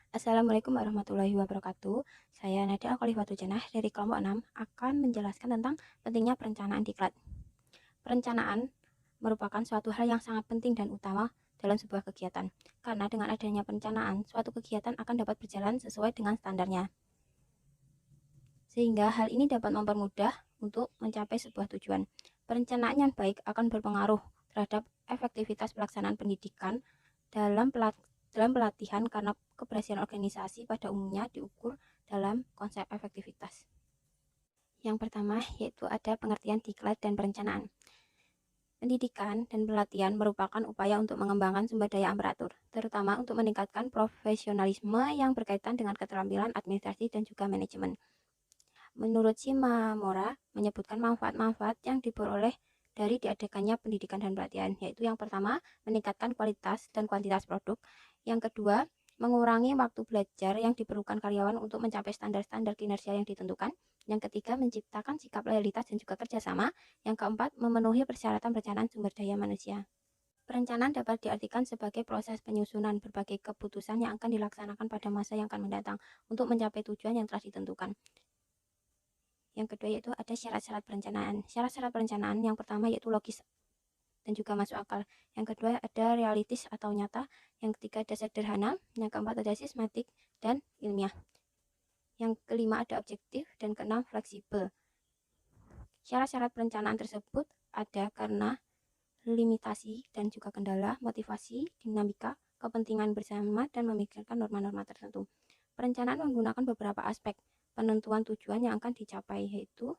Assalamualaikum warahmatullahi wabarakatuh. Saya Nadia Janah dari kelompok 6 akan menjelaskan tentang pentingnya perencanaan diklat. Perencanaan merupakan suatu hal yang sangat penting dan utama dalam sebuah kegiatan. Karena dengan adanya perencanaan, suatu kegiatan akan dapat berjalan sesuai dengan standarnya. Sehingga hal ini dapat mempermudah untuk mencapai sebuah tujuan. Perencanaan yang baik akan berpengaruh terhadap efektivitas pelaksanaan pendidikan dalam pelatihan karena keberhasilan organisasi pada umumnya diukur dalam konsep efektivitas. Yang pertama yaitu ada pengertian diklat dan perencanaan. Pendidikan dan pelatihan merupakan upaya untuk mengembangkan sumber daya aparatur, terutama untuk meningkatkan profesionalisme yang berkaitan dengan keterampilan administrasi dan juga manajemen. Menurut Shimamura, menyebutkan manfaat-manfaat yang diperoleh dari diadakannya pendidikan dan pelatihan, yaitu yang pertama, meningkatkan kualitas dan kuantitas produk. Yang kedua, mengurangi waktu belajar yang diperlukan karyawan untuk mencapai standar-standar kinerja yang ditentukan. Yang ketiga, menciptakan sikap loyalitas dan juga kerjasama. Yang keempat, memenuhi persyaratan perencanaan sumber daya manusia. Perencanaan dapat diartikan sebagai proses penyusunan berbagai keputusan yang akan dilaksanakan pada masa yang akan mendatang untuk mencapai tujuan yang telah ditentukan. Yang kedua yaitu ada syarat-syarat perencanaan. Syarat-syarat perencanaan yang pertama yaitu logis dan juga masuk akal. Yang kedua ada realistis atau nyata. Yang ketiga ada sederhana. Yang keempat ada sistematik dan ilmiah. Yang kelima ada objektif dan keenam fleksibel. Syarat-syarat perencanaan tersebut ada karena limitasi dan juga kendala, motivasi, dinamika, kepentingan bersama, dan memikirkan norma-norma tertentu. Perencanaan menggunakan beberapa aspek penentuan tujuan yang akan dicapai, yaitu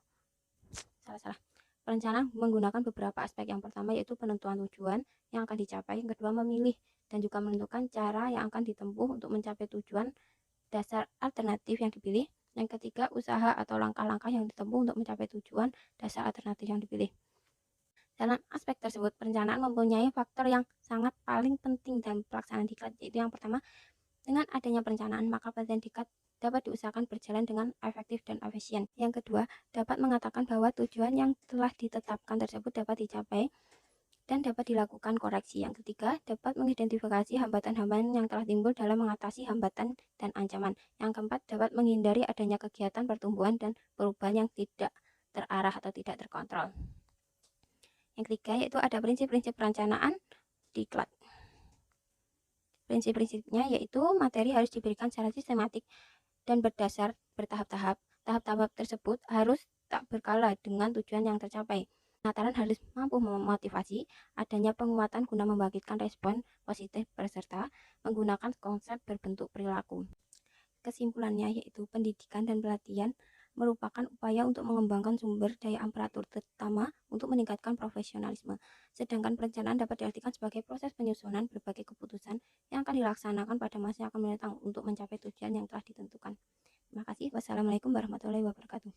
salah-salah. Perencanaan menggunakan beberapa aspek. Yang pertama yaitu penentuan tujuan yang akan dicapai. Yang kedua memilih dan juga menentukan cara yang akan ditempuh untuk mencapai tujuan, dasar alternatif yang dipilih. Yang ketiga, usaha atau langkah-langkah yang ditempuh untuk mencapai tujuan, dasar alternatif yang dipilih. Dalam aspek tersebut, perencanaan mempunyai faktor yang sangat paling penting dalam pelaksanaan diklat, yaitu yang pertama, dengan adanya perencanaan, maka pelatihan diklat dapat diusahakan berjalan dengan efektif dan efisien. Yang kedua, dapat mengatakan bahwa tujuan yang telah ditetapkan tersebut dapat dicapai dan dapat dilakukan koreksi. Yang ketiga, dapat mengidentifikasi hambatan-hambatan yang telah timbul dalam mengatasi hambatan dan ancaman. Yang keempat, dapat menghindari adanya kegiatan pertumbuhan dan perubahan yang tidak terarah atau tidak terkontrol. Yang ketiga yaitu ada prinsip-prinsip perencanaan diklat. Prinsip-prinsipnya yaitu materi harus diberikan secara sistematik dan berdasar bertahap-tahap. Tahap-tahap tersebut harus tak berkala dengan tujuan yang tercapai. Penataran harus mampu memotivasi adanya penguatan guna membangkitkan respon positif peserta menggunakan konsep berbentuk perilaku. Kesimpulannya yaitu pendidikan dan pelatihan merupakan upaya untuk mengembangkan sumber daya aparatur, terutama untuk meningkatkan profesionalisme. Sedangkan perencanaan dapat diartikan sebagai proses penyusunan berbagai keputusan yang akan dilaksanakan pada masa yang akan mendatang untuk mencapai tujuan yang telah ditentukan. Terima kasih. Wassalamualaikum warahmatullahi wabarakatuh.